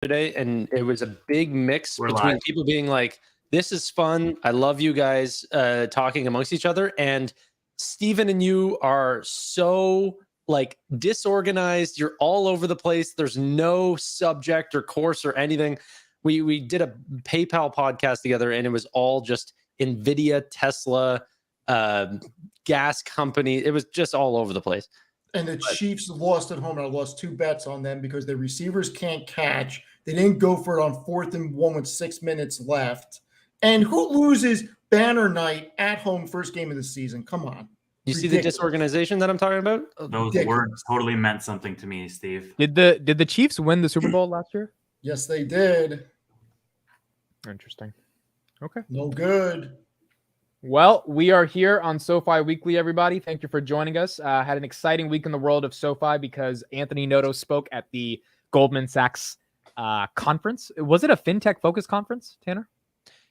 today, and it was a big mix We're between live. people being like, "This is fun. I love you guys talking amongst each other," and Steven and you are so like disorganized. You're all over the place. There's no subject or course or anything. We did a PayPal podcast together, and it was all just Nvidia, Tesla, gas company. It was just all over the place. And the Chiefs lost at home, and I lost 2 bets on them because the receivers can't catch. They didn't go for it on 4th and 1 with 6 minutes left. And who loses banner night at home first game of the season? Come on. You see the disorganization that I'm talking about? Those words totally meant something to me, Steve. Did the Chiefs win the Super Bowl last year? Yes, they did. Interesting. Okay. No good. Well, we are here on SoFi Weekly, everybody. Thank you for joining us. Had an exciting week in the world of SoFi because Anthony Noto spoke at the Goldman Sachs conference. Was it a fintech focused conference, Tanner?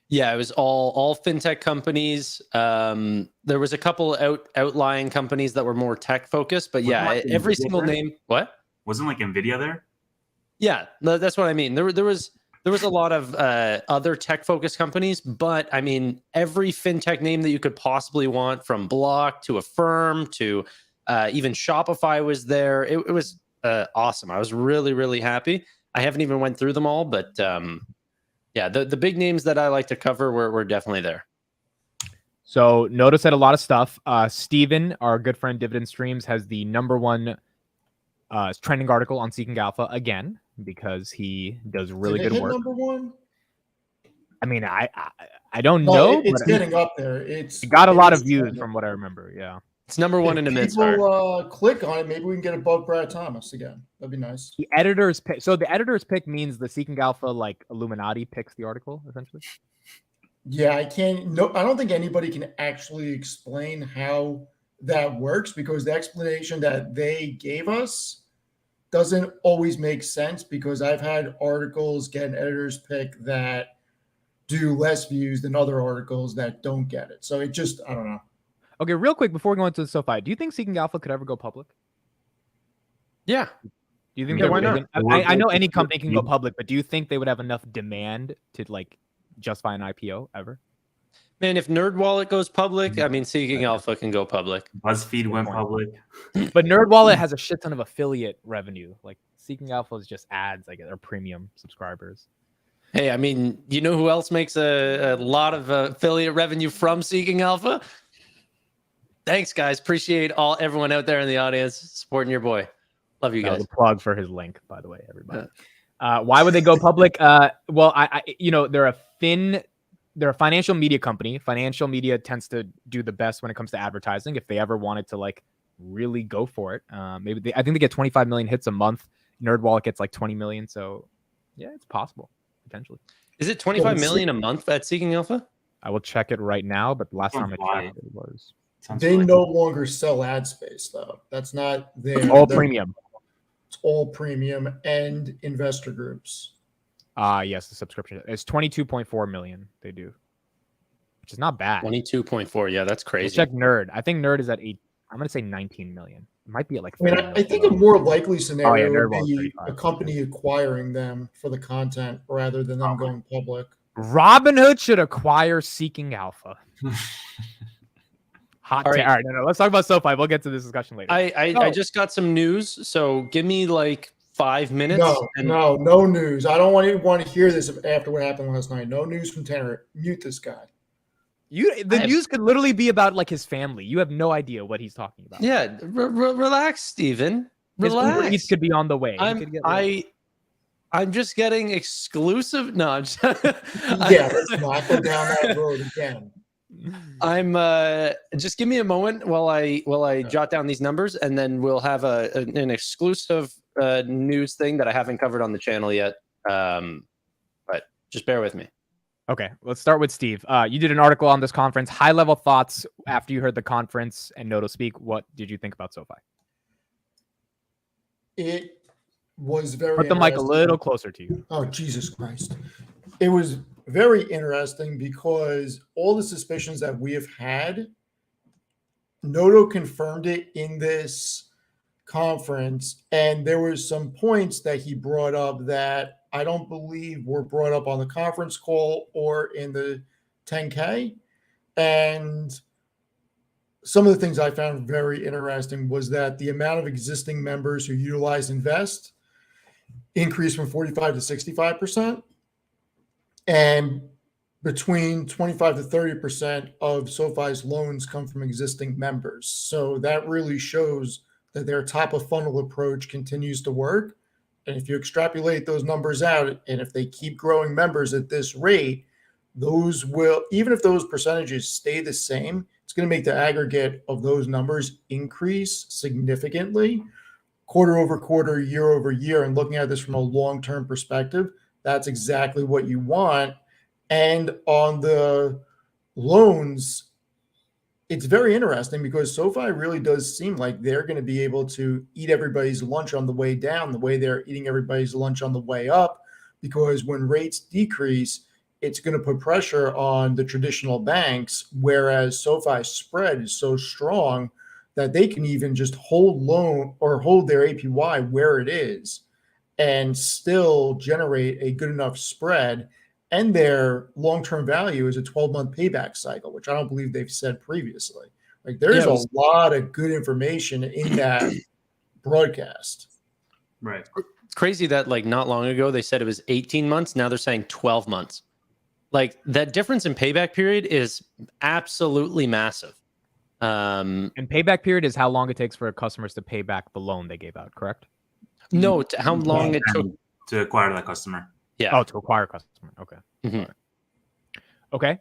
Yeah, it was all fintech companies. There was a couple outlying companies that were more tech focused, but yeah, every single name. What? Wasn't like Nvidia there? Yeah, that's what I mean. There was a lot of other tech focused companies, but I mean, every fintech name that you could possibly want, from Block to Affirm to even Shopify was there. It was awesome. I was really, really happy. I haven't even went through them all, but yeah, the big names that I like to cover were definitely there. So Noto said a lot of stuff. Steven, our good friend Dividend Streams, has the #1 trending article on Seeking Alpha again, because he does really good work. #1? I mean, I don't know. It's getting up there. It got a lot of views from what I remember. Yeah, it's #1 in the mid. People click on it. Maybe we can get above Brad Thomas again. That'd be nice. The editor's pick. So the editor's pick means the Seeking Alpha like Illuminati picks the article essentially. Yeah, I can't. No, I don't think anybody can actually explain how that works, because the explanation that they gave us doesn't always make sense, because I've had articles get an editor's pick that do less views than other articles that don't get it. So it just, I don't know. Okay, real quick before we go into the SoFi, do you think Seeking Alpha could ever go public? Yeah. Do you think? Yeah, why not? I know any company can go public, but do you think they would have enough demand to like justify an IPO ever? Man, if NerdWallet goes public, I mean, Seeking Alpha can go public. BuzzFeed went public. But NerdWallet has a shit ton of affiliate revenue. Like Seeking Alpha is just ads, like they're premium subscribers. Hey, I mean, you know who else makes a lot of affiliate revenue from Seeking Alpha? Thanks, guys. Appreciate everyone out there in the audience supporting your boy. Love you guys. The plug for his link, by the way, everybody. Why would they go public? Well, I they're a financial media company. Financial media tends to do the best when it comes to advertising. If they ever wanted to like really go for it, I think they get 25 million hits a month. NerdWallet gets like 20 million. So yeah, it's possible potentially. Is it 25 million a month at Seeking Alpha? I will check it right now, but the last time I checked, it was. They no longer sell ad space, though. That's not their all premium. It's all premium and investor groups. Yes, the subscription. It's 22.4 million they do, which is not bad. 22.4. Yeah, that's crazy. Let's check Nerd. I think Nerd is at 8. I'm going to say 19 million. It might be at like 30 I think a more likely scenario would be a company acquiring them for the content rather than them going public. Robinhood should acquire Seeking Alpha. Hot take. All right, no, let's talk about SoFi. We'll get to this discussion later. I just got some news, so give me like 5 minutes. No news. I don't want to hear this after what happened last night. No news from Tanner. Mute this guy. The news could literally be about like his family. You have no idea what he's talking about. Yeah, relax, Steven. Relax. His could be be on the way. I'm just getting exclusive. No, I'm just let's not go down that road again. I'm just give me a moment while I jot down these numbers, and then we'll have an exclusive news thing that I haven't covered on the channel yet. But just bear with me. Okay, let's start with Steve. You did an article on this conference. High-level thoughts after you heard the conference and Noto speak. What did you think about SoFi? It was very. Put the mic a little closer to you. Oh, Jesus Christ! It was very interesting because all the suspicions that we have had, Noto confirmed it in this conference, and there were some points that he brought up that I don't believe were brought up on the conference call or in the 10K. And some of the things I found very interesting was that the amount of existing members who utilize Invest increased from 45 to 65%. And between 25 to 30% of SoFi's loans come from existing members. So that really shows that their top of funnel approach continues to work. And if you extrapolate those numbers out, and if they keep growing members at this rate, those will, even if those percentages stay the same, it's going to make the aggregate of those numbers increase significantly quarter over quarter, year over year. And looking at this from a long-term perspective, that's exactly what you want. And on the loans, it's very interesting because SoFi really does seem like they're going to be able to eat everybody's lunch on the way down the way they're eating everybody's lunch on the way up, because when rates decrease, it's going to put pressure on the traditional banks, whereas SoFi's spread is so strong that they can even just hold loan or hold their APY where it is and still generate a good enough spread. And their long-term value is a 12-month payback cycle, which I don't believe they've said previously. Like there's a lot of good information in that broadcast. Right. It's crazy that like not long ago they said it was 18 months. Now they're saying 12 months. Like that difference in payback period is absolutely massive. And payback period is how long it takes for customers to pay back the loan they gave out, correct? No, how long it took to acquire that customer. Yeah. Oh, to acquire a customer. Okay. Mm-hmm. Right. Okay.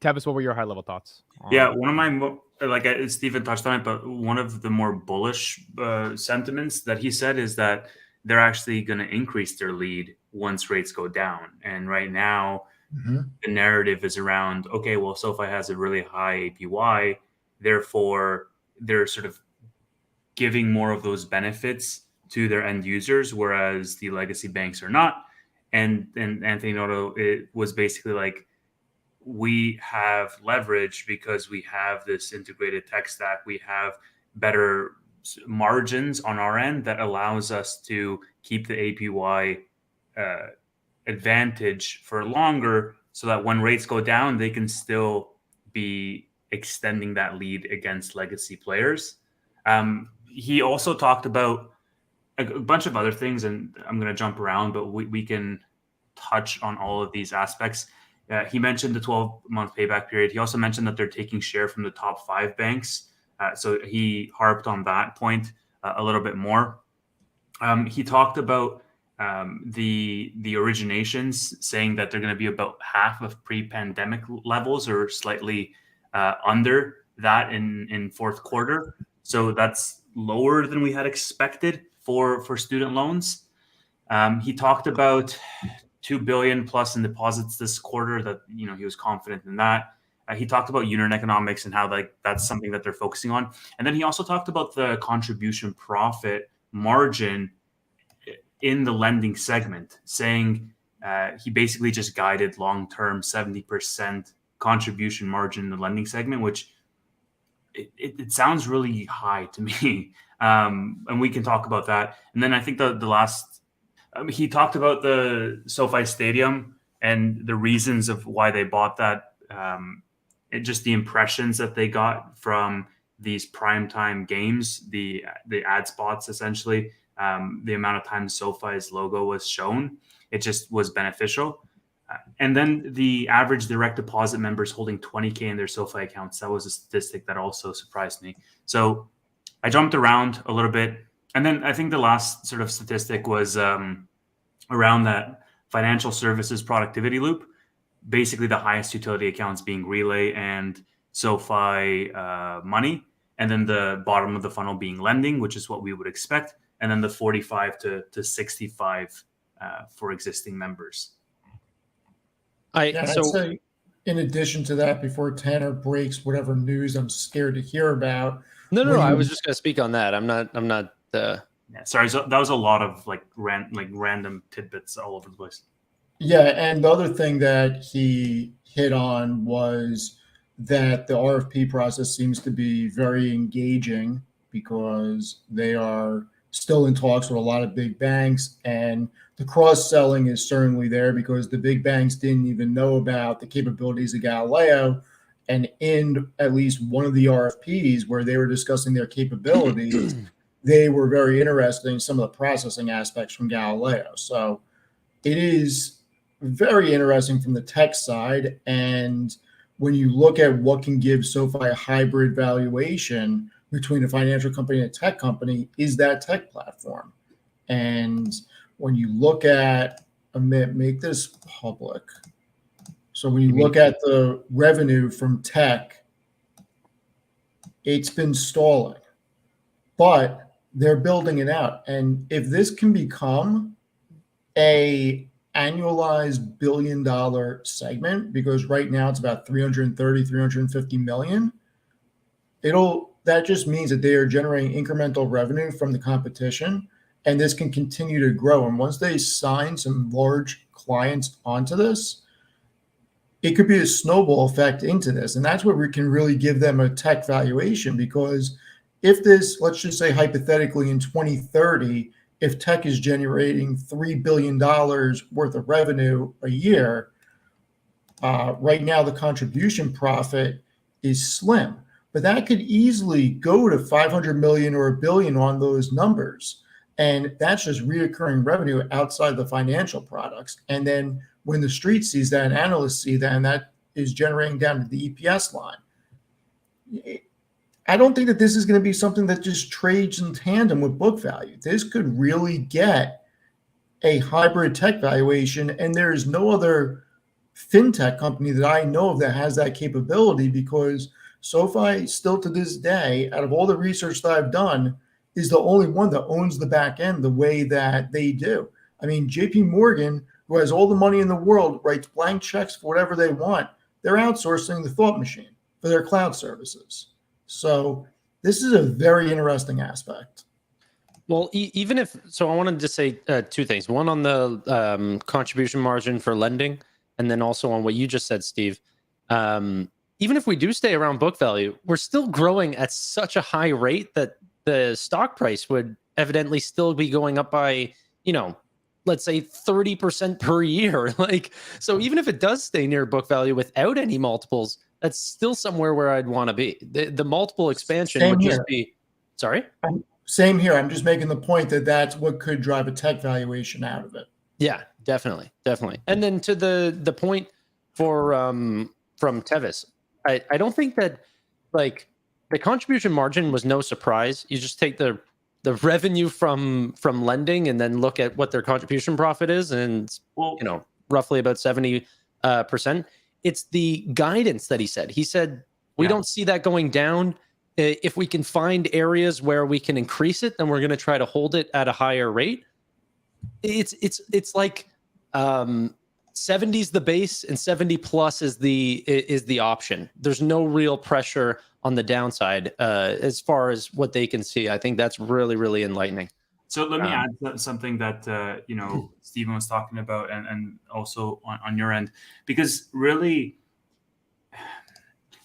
Tavis, what were your high level thoughts? Yeah, one of my Stephen touched on it, but one of the more bullish sentiments that he said is that they're actually going to increase their lead once rates go down. And right now, the narrative is around, okay, well, SoFi has a really high APY, therefore they're sort of giving more of those benefits to their end users, whereas the legacy banks are not. And Anthony Noto, it was basically like, we have leverage because we have this integrated tech stack. We have better margins on our end that allows us to keep the APY advantage for longer, so that when rates go down, they can still be extending that lead against legacy players. He also talked about a bunch of other things, and I'm going to jump around, but we can touch on all of these aspects. He mentioned the 12-month payback period. He also mentioned that they're taking share from the top 5 banks. So he harped on that point a little bit more. He talked about the originations, saying that they're going to be about half of pre-pandemic levels or slightly under that in fourth quarter. So that's lower than we had expected for student loans. He talked about $2 billion plus in deposits this quarter, that he was confident in that. He talked about unit economics and how that's something that they're focusing on. And then he also talked about the contribution profit margin in the lending segment, saying he basically just guided long-term 70% contribution margin in the lending segment, which it sounds really high to me. And we can talk about that. And then I think the last, he talked about the SoFi Stadium and the reasons of why they bought that. Just the impressions that they got from these primetime games, the ad spots, essentially, the amount of times SoFi's logo was shown, it just was beneficial. And then the average direct deposit members holding 20K in their SoFi accounts. That was a statistic that also surprised me. So I jumped around a little bit. And then I think the last sort of statistic was around that financial services productivity loop, basically the highest utility accounts being Relay and SoFi Money, and then the bottom of the funnel being lending, which is what we would expect, and then the 45 to 65 for existing members. I'd say, in addition to that, before Tanner breaks whatever news I'm scared to hear about. No. I was just going to speak on that. I'm not. Yeah, sorry. So that was a lot of random tidbits all over the place. Yeah, and the other thing that he hit on was that the RFP process seems to be very engaging because they are still in talks with a lot of big banks, and the cross-selling is certainly there because the big banks didn't even know about the capabilities of Galileo. And in at least one of the RFPs where they were discussing their capabilities, they were very interested in some of the processing aspects from Galileo. So it is very interesting from the tech side. And when you look at what can give SoFi a hybrid valuation between a financial company and a tech company, is that tech platform. And when you look at, make this public. So when you look at the revenue from tech, it's been stalling, but they're building it out. And if this can become a annualized $1 billion segment, because right now it's about 350 million, that just means that they are generating incremental revenue from the competition, and this can continue to grow. And once they sign some large clients onto this, it could be a snowball effect into this. And that's where we can really give them a tech valuation, because if this, let's just say hypothetically in 2030, if tech is generating $3 billion worth of revenue a year, right now the contribution profit is slim, but that could easily go to 500 million or $1 billion on those numbers. And that's just reoccurring revenue outside the financial products. And then when the street sees that and analysts see that, and that is generating down to the EPS line, I don't think that this is going to be something that just trades in tandem with book value. This could really get a hybrid tech valuation, and there is no other fintech company that I know of that has that capability, because SoFi still to this day, out of all the research that I've done, is the only one that owns the back end the way that they do. I mean, JP Morgan, who has all the money in the world, writes blank checks for whatever they want. They're outsourcing the thought machine for their cloud services. So this is a very interesting aspect. Well, even if so, I wanted to say two things. One on the contribution margin for lending, and then also on what you just said, Steve. Even if we do stay around book value, we're still growing at such a high rate that the stock price would evidently still be going up by, let's say 30% per year. So even if it does stay near book value without any multiples, that's still somewhere where I'd want to be. The multiple expansion would just be, sorry? Same here. I'm just making the point that that's what could drive a tech valuation out of it. Yeah, definitely. And then to the point from Tevis, I don't think that the contribution margin was no surprise. You just take the revenue from lending and then look at what their contribution profit is, and roughly about 70%. It's the guidance that he said. He said we don't see that going down. If we can find areas where we can increase it, then we're going to try to hold it at a higher rate. It's like 70's the base and 70 plus is the option. There's no real pressure on the downside as far as what they can see. I think that's really, really enlightening. So let me add something that Stephen was talking about, and also on your end, because really,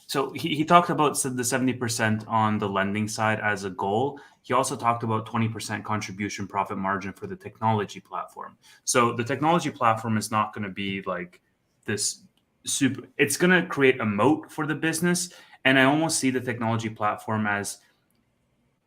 so he talked about the 70% on the lending side as a goal. He also talked about 20% contribution profit margin for the technology platform. So the technology platform is not going to be like this super. It's going to create a moat for the business, and I almost see the technology platform as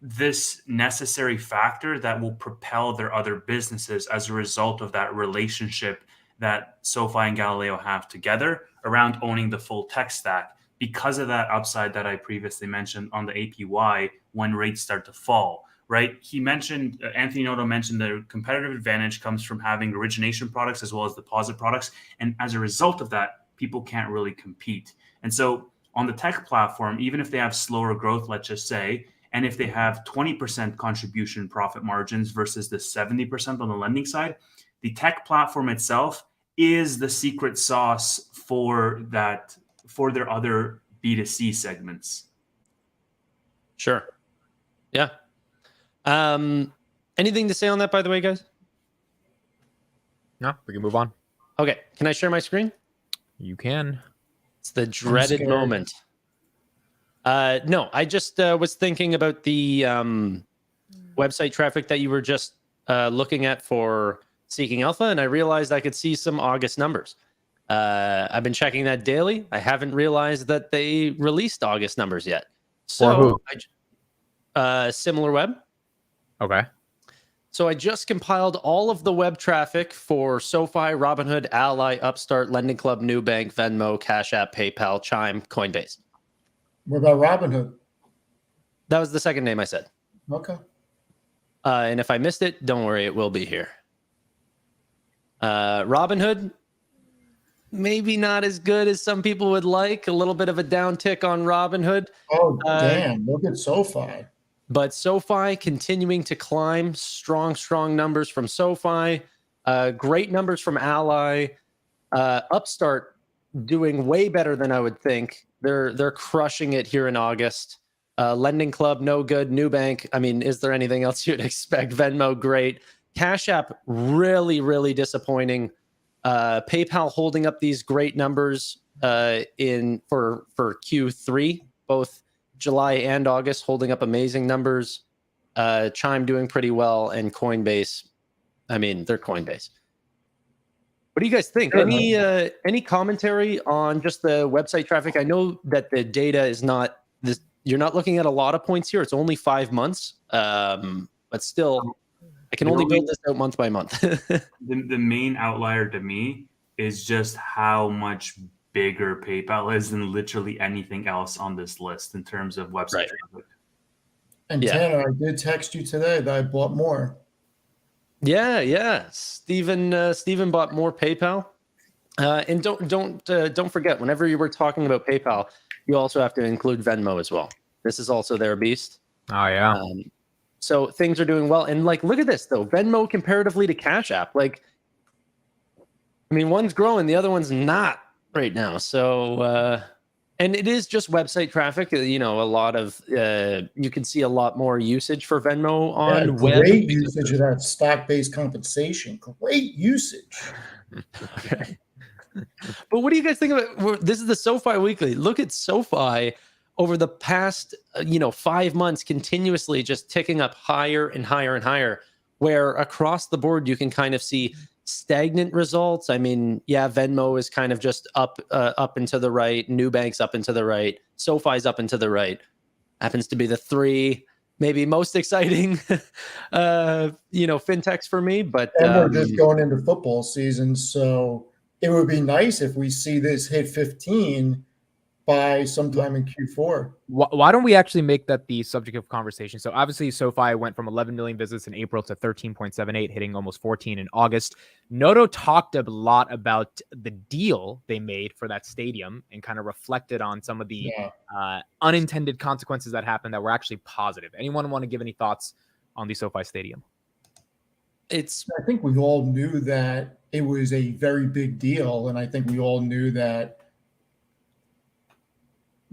this necessary factor that will propel their other businesses as a result of that relationship that SoFi and Galileo have together around owning the full tech stack, because of that upside that I previously mentioned on the APY when rates start to fall, right? He mentioned, Anthony Noto mentioned, the competitive advantage comes from having origination products as well as deposit products. And as a result of that, people can't really compete. And so on the tech platform, even if they have slower growth, let's just say, and if they have 20% contribution profit margins versus the 70% on the lending side, the tech platform itself is the secret sauce for that, for their other B2C segments. Sure. Yeah. Anything to say on that, by the way, guys? No, we can move on. Okay. Can I share my screen? You can. It's the dreaded moment. No, I just was thinking about the website traffic that you were just looking at for Seeking Alpha, and I realized I could see some August numbers. I've been checking that daily. I haven't realized that they released August numbers yet. So, Similar Web. Okay. So I just compiled all of the web traffic for SoFi, Robinhood, Ally, Upstart, Lending Club, Nubank, Venmo, Cash App, PayPal, Chime, Coinbase. What about Robinhood? That was the second name I said. Okay. And if I missed it, don't worry, it will be here. Robinhood, maybe not as good as some people would like. A little bit of a downtick on Robinhood. Oh, damn. Look at SoFi. But SoFi continuing to climb. Strong numbers from SoFi. Great numbers from Ally. Upstart doing way better than I would think. They're crushing it here in August. Lending Club, no good. Nubank, I mean, is there anything else you'd expect? Venmo, great. Cash App, really, really disappointing. PayPal holding up these great numbers for Q3, both July and August, holding up amazing numbers. Chime doing pretty well, and Coinbase, I mean, they're Coinbase. What do you guys think? Any commentary on just the website traffic? I know that the data is not this. You're not looking at a lot of points here. It's only 5 months, but still, I can only build this out month by month. The main outlier to me is just how much bigger PayPal is than literally anything else on this list in terms of website traffic. And Tanner, I did text you today that I bought more. Yeah. Steven bought more PayPal. And don't forget, whenever you were talking about PayPal, you also have to include Venmo as well. This is also their beast. Oh yeah. So things are doing well. And like, look at this though. Venmo comparatively to Cash App. Like, I mean, one's growing, the other one's not right now. So, and it is just website traffic. You know, a lot of, you can see a lot more usage for Venmo on web. Great usage of that stock-based compensation. Great usage. Okay. But what do you guys think about this? Is the SoFi Weekly. Look at SoFi over the past 5 months, continuously just ticking up higher and higher and higher, where across the board you can kind of see stagnant results. I mean, yeah, Venmo is kind of just up and to the right. Nubank's up and to the right. SoFi's up and to the right. Happens to be the three maybe most exciting fintechs for me. But and we're just going into football season, so it would be nice if we see this hit 15 by sometime in Q4. Why don't we actually make that the subject of conversation? So obviously SoFi went from 11 million visits in April to 13.78, hitting almost 14 in August. Noto talked a lot about the deal they made for that stadium and kind of reflected on some of the unintended consequences that happened that were actually positive. Anyone want to give any thoughts on the SoFi Stadium? I think we all knew that it was a very big deal, and I think we all knew that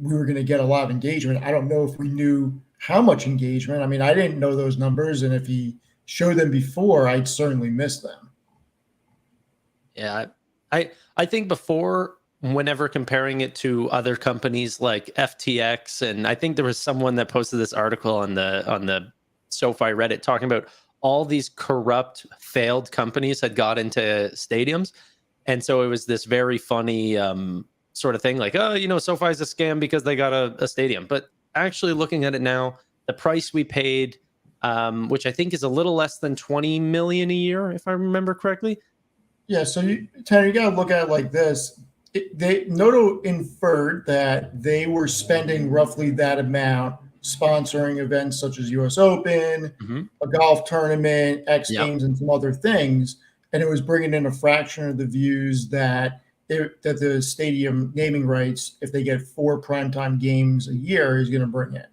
we were going to get a lot of engagement. I don't know if we knew how much engagement. I mean, I didn't know those numbers, and if he showed them before, I'd certainly miss them. Yeah, I think before, whenever comparing it to other companies like FTX, and I think there was someone that posted this article on the SoFi Reddit talking about all these corrupt failed companies had got into stadiums. And so it was this very funny sort of thing like, SoFi's a scam because they got a stadium. But actually looking at it now, the price we paid, which I think is a little less than 20 million a year, if I remember correctly. Yeah. So Tanner, you got to look at it like this. Noto inferred that they were spending roughly that amount sponsoring events such as US Open, a golf tournament, X Games, and some other things. And it was bringing in a fraction of the views that the stadium naming rights, if they get 4 primetime games a year, is going to bring in.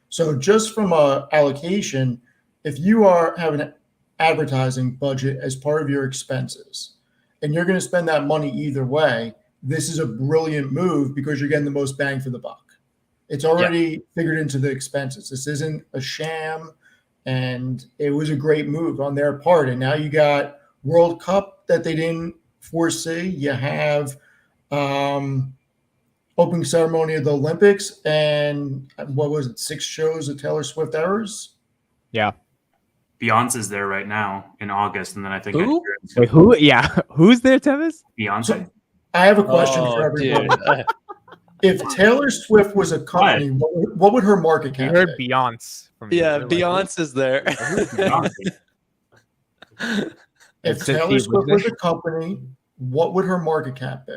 So just from a allocation, if you have an advertising budget as part of your expenses, and you're going to spend that money either way, this is a brilliant move because you're getting the most bang for the buck. It's already figured into the expenses. This isn't a sham, and it was a great move on their part. And now you got World Cup that they didn't foresee. You have opening ceremony of the Olympics, and what was it, 6 shows of Taylor Swift errors? Yeah. Beyonce's there right now in August, and then I think Who? Ed Sheeran's Wait, gonna who? Yeah, who's there, Tevis? be Beyonce. I have a question for Oh, everybody. dude. If Taylor Swift was a company, what would her market You cap heard be? Beyonce from Yeah, you. You're like, Beyonce's there. who's Beyonce. If That's it, Taylor Steve, Swift what's was a company, what would her market cap be?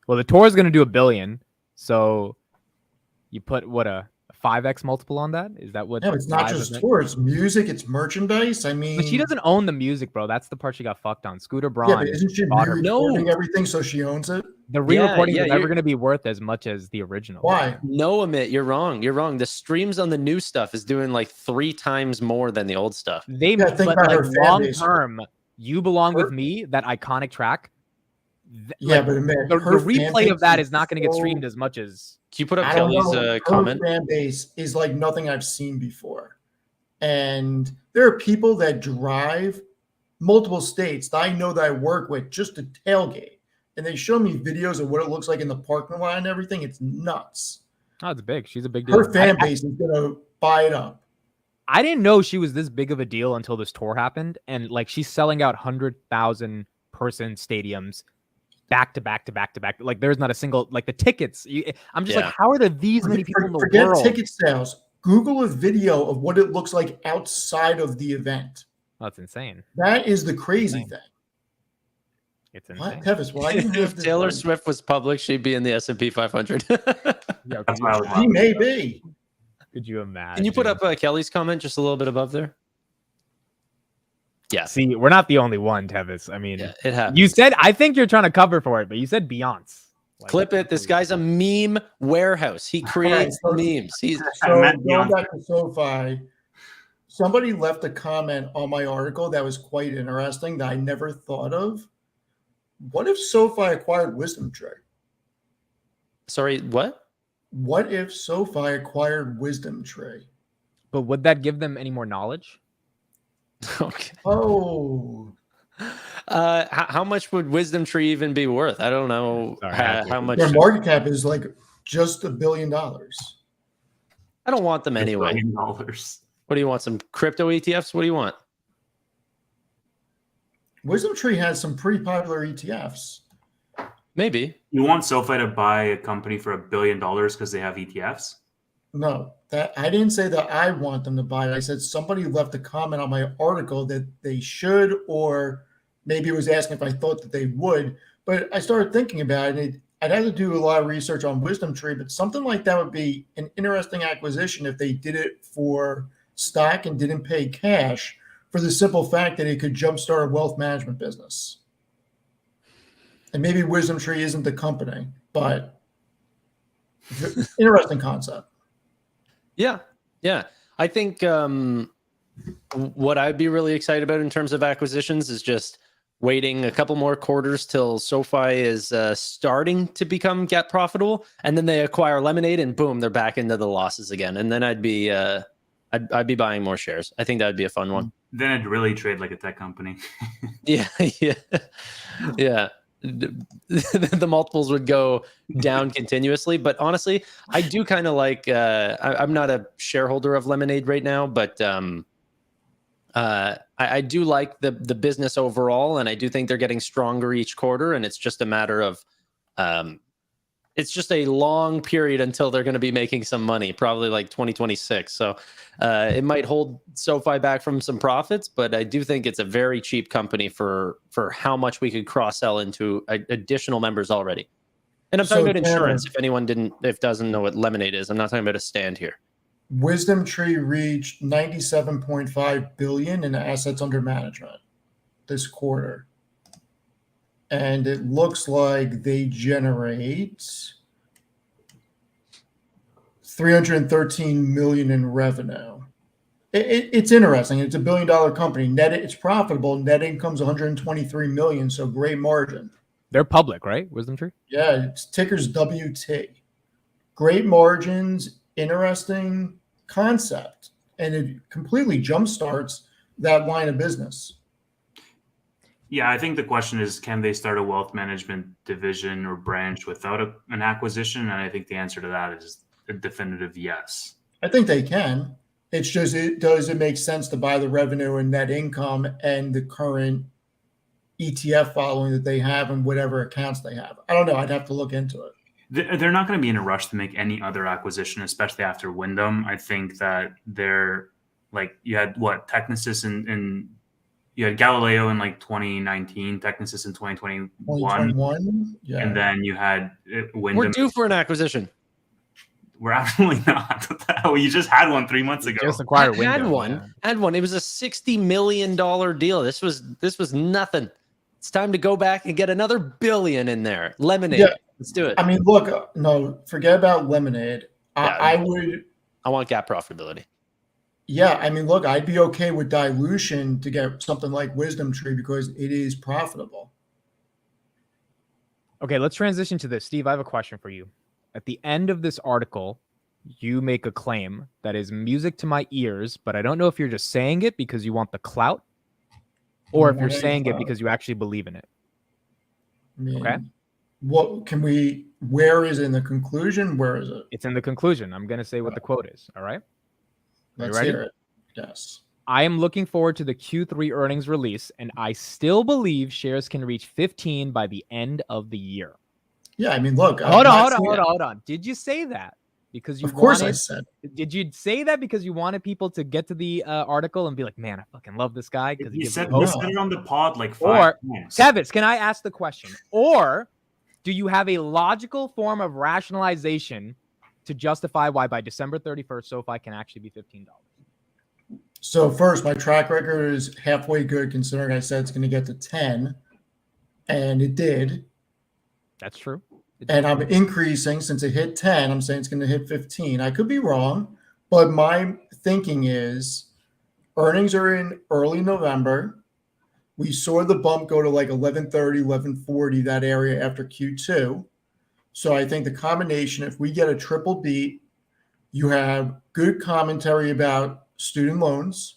Well, the tour is going to do $1 billion, so you put what a 5x multiple on that? Is that what? Yeah, it's not live just event- tour, it's music, it's merchandise. I mean, But she doesn't own the music, bro. That's the part she got fucked on. Scooter yeah, Braun. but isn't she bought her- re-recording No. everything so she owns it? The re-recording yeah, is never you're- going to be worth as much as the original. Why? No, Amit, you're wrong. You're wrong. The streams on the new stuff is doing like 3 times more than the old stuff. They, Yeah, think but about like her fan long base. term, You Belong With Her- Me, that iconic track. Yeah, like, but admit, the her fan replay of base that is not going to get so- streamed as much as. Can you put up I don't Kelly's know. Her comment? fan base is like nothing I've seen before. And there are people that drive multiple states that I know that I work with just to tailgate. And they show me videos of what it looks like in the parking lot and everything. It's nuts. Oh, it's big. She's a big deal. Her fan base is going to buy it up. I didn't know she was this big of a deal until this tour happened, and like she's selling out 100,000 person stadiums back to back to back to back. Like there's not a single like the tickets. I'm just Yeah. like, how are there these many people in the Forget world? ticket sales. Google a video of what it looks like outside of the event. That's insane. That is the crazy Insane. thing. It's insane. What, Tevis? Why do you have If this Taylor one? Swift was public, she'd be in the S&P 500. Yeah, That's why I was She may be. could you imagine? Can you put up Kelly's comment just a little bit above there? Yeah, See, we're not the only one, Tevis. I mean, yeah, it happens. you said I think you're trying to cover for it, but you said Beyonce. Like, Clip it. This guy's a meme warehouse. He creates so- memes. He's So Matt going Beyonce. back to SoFi, somebody left a comment on my article that was quite interesting that I never thought of. What if SoFi acquired Wisdom Tree? sorry. What? What if SoFi acquired Wisdom Tree? But would that give them any more knowledge? Okay. Oh, How much would Wisdom Tree even be worth? I don't know Sorry, I had to- how much. their market cap is like just $1 billion. I don't want them anyway. $1 billion. What do you want? Some crypto ETFs? What do you want? Wisdom Tree has some pretty popular E ETFs. Maybe. You want SoFi to buy a company for $1 billion because they have ETFs? No, that I didn't say that I want them to buy it. I said somebody left a comment on my article that they should, or maybe it was asking if I thought that they would. But I started thinking about it. I'd have to do a lot of research on Wisdom Tree, but something like that would be an interesting acquisition if they did it for stock and didn't pay cash, for the simple fact that it could jumpstart a wealth management business. And maybe Wisdom Tree isn't the company, but interesting concept. Yeah. Yeah. I think what I'd be really excited about in terms of acquisitions is just waiting a couple more quarters till SoFi is starting to become get profitable, and then they acquire Lemonade, and boom, they're back into the losses again. And then I'd be buying more shares. I think that would be a fun one. Then it'd really trade like a tech company. Yeah, yeah, yeah. The multiples would go down continuously, but honestly, I do kind of like. I'm not a shareholder of Lemonade right now, but I do like the business overall, and I do think they're getting stronger each quarter. And it's just a matter of, it's just a long period until they're going to be making some money, probably like 2026. So it might hold SoFi back from some profits, but I do think it's a very cheap company for how much we could cross sell into additional members already. And I'm talking So, about insurance. Tanner, If doesn't know what Lemonade is, I'm not talking about a stand here. Wisdom Tree reached 97.5 billion in assets under management this quarter. And it looks like they generate 313 million in revenue. It's interesting. It's $1 billion company. It's profitable. Net income's 123 million, so great margin. They're public, right? Wisdom Tree. Yeah, its ticker's WT. Great margins, interesting concept, and it completely jumpstarts that line of business. Yeah, I think the question is, can they start a wealth management division or branch without an acquisition? And I think the answer to that is a definitive yes. I think they can. It's just, does it make sense to buy the revenue and net income and the current ETF following that they have and whatever accounts they have? I don't know. I'd have to look into it. They're not going to be in a rush to make any other acquisition, especially after Wyndham. I think that they're like, you had what, Technisys and you had Galileo in like 2019, Technisys in 2021, 2021? Yeah. and then you had Wyndham. We're due for an acquisition. We're absolutely not. What the hell? You just had one 3 months ago. Just acquired Had Wyndham, one. yeah. Had one. It was a $60 million deal. This was nothing. It's time to go back and get another billion in there. Lemonade. Yeah. Let's do it. I mean, look, no, forget about Lemonade. I would. I want gap profitability. Yeah, I mean, look, I'd be okay with dilution to get something like Wisdom Tree because it is profitable. Okay, let's transition to this. Steve, I have a question for you. At the end of this article, you make a claim that is music to my ears, but I don't know if you're just saying it because you want the clout or if you're saying it because you actually believe in it. I mean, Okay. Where is it in the conclusion? Where is it? It's in the conclusion. I'm going to say what the quote is. All right. Let's ready? hear it. Yes. I am looking forward to the Q3 earnings release, and I still believe shares can reach 15 by the end of the year. Yeah, I mean, look. Hold on. Did you say that because you Of course wanted, I said. Did you say that because you wanted people to get to the article and be like, man, I fucking love this guy? Because You gives said me you hope. said it on the pod like Or 5 times. Tevitz, can I ask the question? Or do you have a logical form of rationalization to justify why by December 31st, SoFi can actually be $15? So first, my track record is halfway good considering I said it's going to get to 10, and it did. That's true. And I'm increasing since it hit 10. I'm saying it's going to hit 15. I could be wrong, but my thinking is earnings are in early November. We saw the bump go to like 11:30, 11:40, that area after Q2. So I think the combination, if we get a triple beat, you have good commentary about student loans.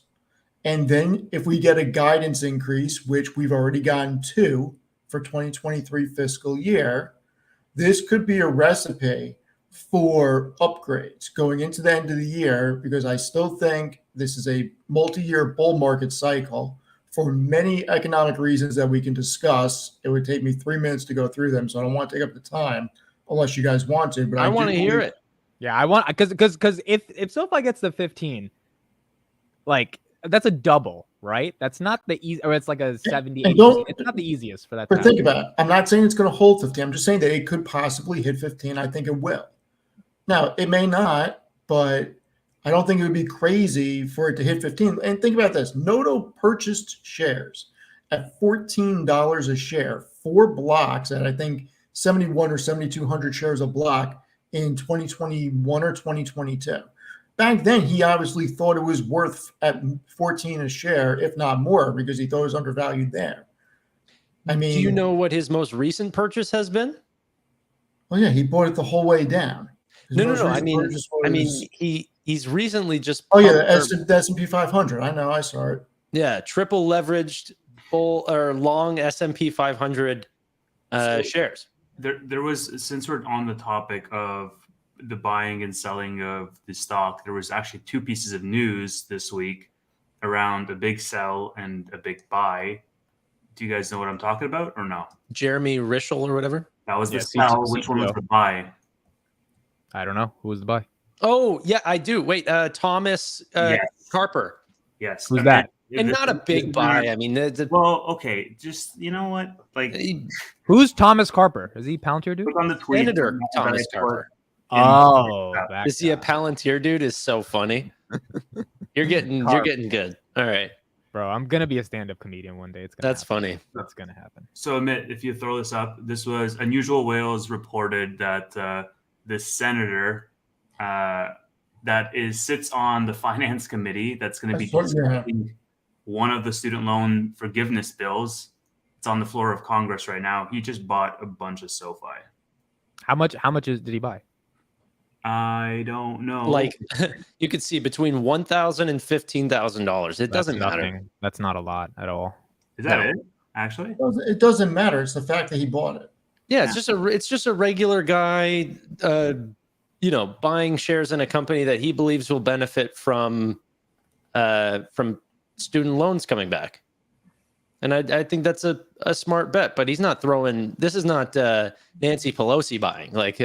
And then if we get a guidance increase, which we've already gotten 2 for 2023 fiscal year, this could be a recipe for upgrades going into the end of the year, because I still think this is a multi-year bull market cycle for many economic reasons that we can discuss. It would take me 3 minutes to go through them, so I don't want to take up the time unless you guys want to. But I want to hear it. Yeah, I want because if SoFi gets the 15, like that's a double, right? That's not the easy, or it's like a 70. And don't- It's not the easiest for that. But think about it. I'm not saying it's going to hold 15. I'm just saying that it could possibly hit 15. I think it will. Now, it may not, but I don't think it would be crazy for it to hit 15. And think about this. Noto purchased shares at $14 a share, 4 blocks at I think 71 or 7,200 shares a block in 2021 or 2022. Back then, he obviously thought it was worth at 14 a share, if not more, because he thought it was undervalued there. I mean, Do you know what his most recent purchase has been? well, yeah, he bought it the whole way down. His No. most I recent mean, purchase was- he's recently just. oh yeah, pumped- the S&P 500. I know, I saw it. Yeah, triple leveraged full or long S&P 500 shares. There was, since we're on the topic of the buying and selling of the stock, there was actually 2 pieces of news this week around a big sell and a big buy. Do you guys know what I'm talking about or no? Jeremy Rischel or whatever. That was the Yeah, sell. Which one was the buy? I don't know. Who was the buy? Oh yeah, I do. Wait, Thomas Yes. Carper, Yes. Who's that? and not a big buy. I mean, Well, okay, just you know what? Like, Who's Thomas Carper? Is he Palantir dude? look on the tweet. Senator that I Thomas put Carper. Oh, Yeah. that Is he a guy. Palantir dude? Is so funny. You're getting good. All right, Bro, I'm gonna be a stand-up comedian one day. It's gonna that's happen. funny. That's gonna happen. So, Amit, if you throw this up, this was Unusual Whales reported that this senator that sits on the finance committee that's going to be That's what- yeah. discussing one of the student loan forgiveness bills. It's on the floor of Congress right now. He just bought a bunch of SoFi. How much did he buy? I don't know. Like you could see between $1,000 and $15,000. It doesn't matter. Nothing. That's not a lot at all. Is that No. it? Actually, It doesn't matter. It's the fact that he bought it. Yeah, it's just a regular guy buying shares in a company that he believes will benefit from student loans coming back. And I think that's a smart bet, but he's not throwing. This is not Nancy Pelosi buying. Like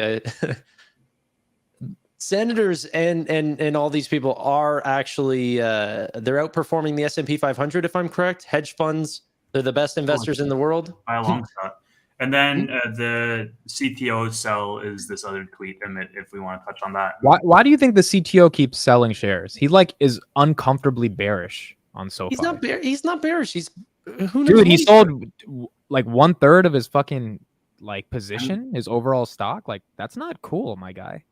senators and all these people are actually they're outperforming the S&P 500. If I'm correct, hedge funds, they're the best investors in the world by a long shot. And then the CTO sell is this other tweet, Emmett, if we want to touch on that. Why do you think the CTO keeps selling shares? He is uncomfortably bearish on SoFi. He's not bearish. He's who knows. Dude, he sold like 1/3 of his fucking position, his overall stock. Like, that's not cool, my guy.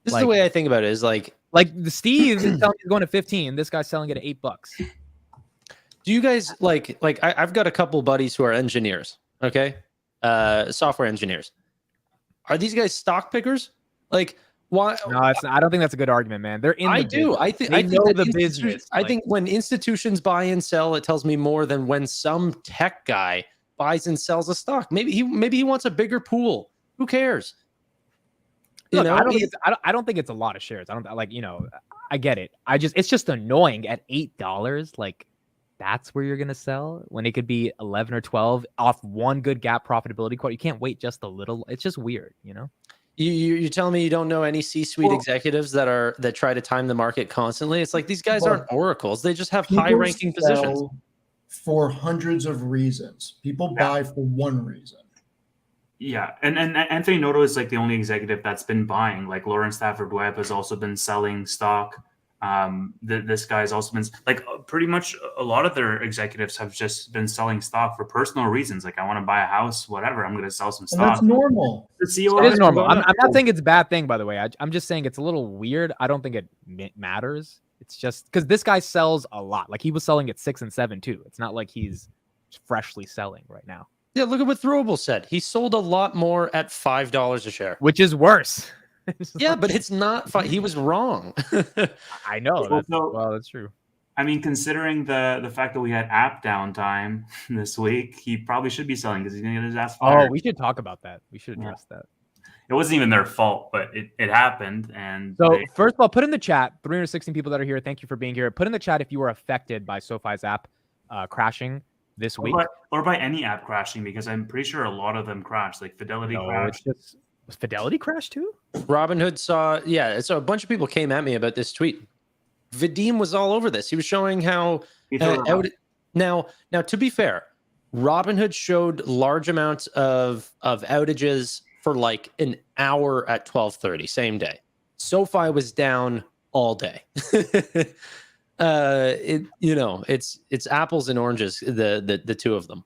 This is the way I think about it. Is like the Steve is telling he's going to 15. This guy's selling it at $8. Do you guys I've got a couple buddies who are engineers, okay? Software engineers. Are these guys stock pickers? Like, why? No, it's not. I don't think that's a good argument, man. They're in. I do. I think the business. I think when institutions buy and sell, it tells me more than when some tech guy buys and sells a stock. Maybe he wants a bigger pool. Who cares? Look, I don't think it's a lot of shares. I don't I get it. It's just annoying at $8. Like, that's where you're gonna sell when it could be 11 or 12 off one good gap profitability quote. You can't wait just a little. It's just weird, You're telling me you don't know any C-suite executives that try to time the market constantly? It's like these guys aren't oracles. They just have high-ranking positions for hundreds of reasons. People buy for one reason. Yeah, and Anthony Noto is like the only executive that's been buying. Like Lawrence Stafford Webb has also been selling stock. This guy's also been pretty much a lot of their executives have just been selling stock for personal reasons. Like, I want to buy a house, whatever. I'm going to sell some stock. That's normal. The CEO it is normal. I'm not saying it's a bad thing, by the way. I'm just saying it's a little weird. I don't think it matters. It's just because this guy sells a lot. Like, he was selling at 6 and 7 too. It's not like he's freshly selling right now. Yeah, look at what Throwable said. He sold a lot more at $5 a share, which is worse. Yeah, but it's not. He was wrong. I know. That's true. I mean, considering the fact that we had app downtime this week, he probably should be selling because he's going to get his ass fired. Oh, we should talk about that. We should address that. It wasn't even their fault, but it happened. And so, first of all, put in the chat, 316 people that are here, thank you for being here. Put in the chat if you were affected by SoFi's app crashing this week. Or by any app crashing, because I'm pretty sure a lot of them crashed. Like Fidelity crashed. Was Fidelity crashed too? Robinhood saw, so a bunch of people came at me about this tweet. Vadim was all over this. He was showing how now to be fair, Robinhood showed large amounts of outages for like an hour at 12:30 same day. SoFi was down all day. It's apples and oranges, the two of them.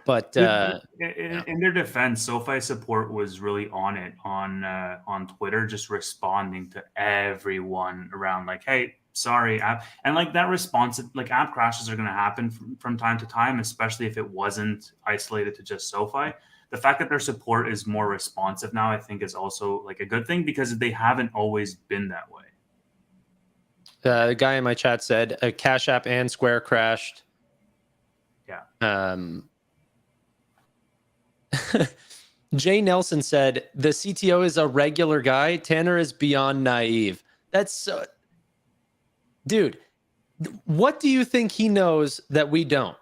But in their defense, SoFi support was really on it on Twitter, just responding to everyone around, like, "Hey, sorry, app." And like that response, like app crashes are going to happen from time to time, especially if it wasn't isolated to just SoFi. The fact that their support is more responsive now, I think, is also like a good thing because they haven't always been that way. The guy in my chat said Cash App and Square crashed. Yeah. Jay Nelson said the CTO is a regular guy. Tanner is beyond naive. That's so... Dude, what do you think he knows that we don't?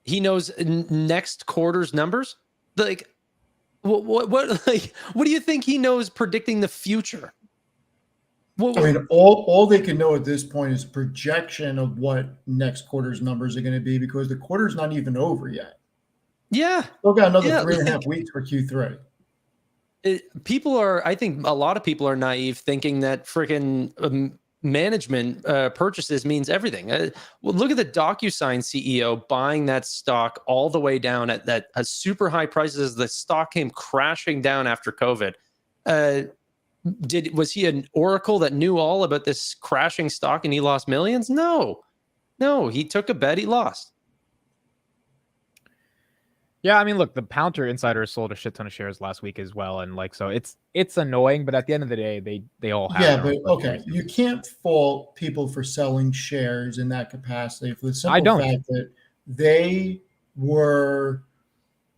He knows next quarter's numbers. Like, what do you think he knows predicting the future? I mean, all they can know at this point is projection of what next quarter's numbers are going to be because the quarter's not even over yet. Yeah. Still got another 3.5 weeks for Q3. I think a lot of people are naive thinking that freaking management purchases means everything. Well, look at the DocuSign CEO buying that stock all the way down at super high prices. The stock came crashing down after COVID. Was he an oracle that knew all about this crashing stock and he lost millions? No, he took a bet, he lost. Yeah, I mean, look, the Palantir insiders sold a shit ton of shares last week as well, and so it's annoying. But at the end of the day, they all have. Yeah, but okay, you can't fault people for selling shares in that capacity for the simple fact that they were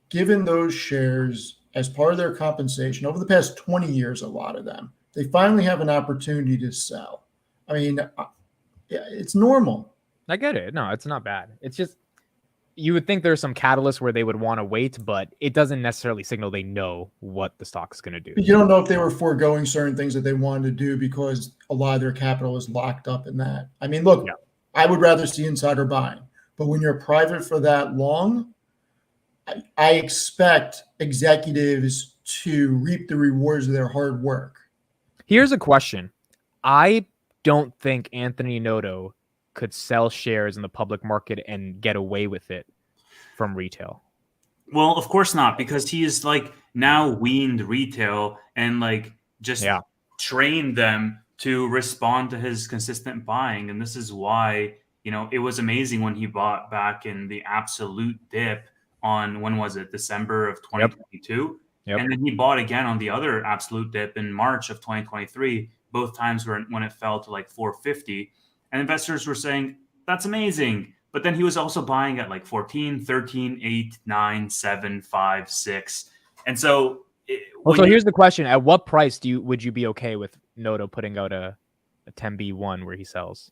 given those shares as part of their compensation over the past 20 years, a lot of them, they finally have an opportunity to sell. I mean, yeah, it's normal. I get it. No, it's not bad. It's just you would think there's some catalyst where they would want to wait, but it doesn't necessarily signal they know what the stock's going to do. You don't know if they were foregoing certain things that they wanted to do because a lot of their capital is locked up in that. I mean, look, I would rather see insider buying, but when you're private for that long, I expect executives to reap the rewards of their hard work. Here's a question. I don't think Anthony Noto could sell shares in the public market and get away with it from retail. Well, of course not, because he is like now weaned retail and like just trained them to respond to his consistent buying. And this is why, you know, it was amazing when he bought back in the absolute dip on, when was it? December of 2022. Yep. And then he bought again on the other absolute dip in March of 2023, both times when it fell to like 450. And investors were saying, that's amazing. But then he was also buying at like 14, 13, 8, 9, 7, 5, 6. And so... so here's the question. At what price would you be okay with Noto putting out a 10B1 where he sells?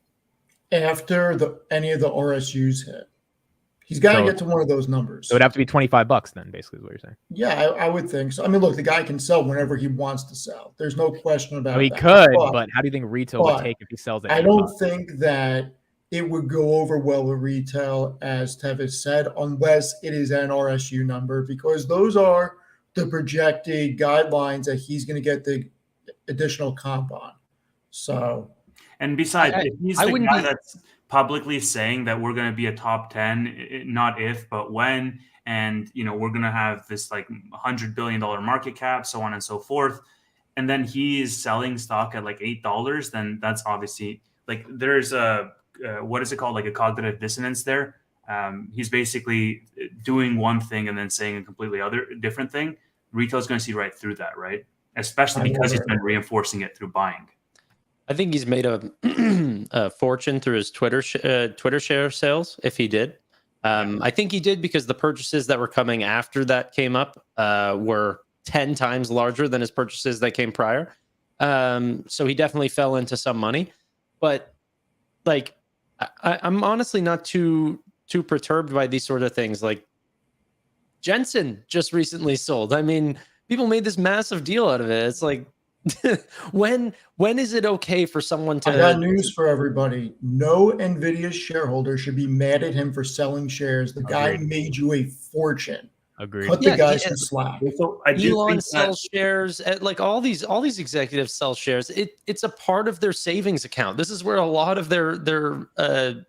After any of the RSUs hit. He's got to get to one of those numbers. So it would have to be $25 then, basically, is what you're saying. Yeah, I would think so. I mean, look, the guy can sell whenever he wants to sell. There's no question about that. He could, but how do you think retail would take if he sells it? I don't think that it would go over well with retail, as Tevis said, unless it is an RSU number, because those are the projected guidelines that he's going to get the additional comp on. So, and besides, if he's the guy that's publicly saying that we're going to be a top 10, not if, but when, and, you know, we're going to have this like $100 billion market cap, so on and so forth. And then he's selling stock at like $8, then that's obviously like, there's a, what is it called? Like a cognitive dissonance there. He's basically doing one thing and then saying a completely different thing. Retail is going to see right through that, right? Especially because he's been reinforcing it through buying. I think he's made a fortune through his Twitter share sales, if he did. I think he did because the purchases that were coming after that came up were 10 times larger than his purchases that came prior. So he definitely fell into some money. But like, I'm honestly not too perturbed by these sort of things. Like Jensen just recently sold. I mean, people made this massive deal out of it. It's like, when is it okay for someone to... I got news for everybody. No NVIDIA shareholder should be mad at him for selling shares. The guy made you a fortune. Agreed. Cut the guy some slack. So Elon sells shares, like all these executives sell shares. It's a part of their savings account. This is where a lot of their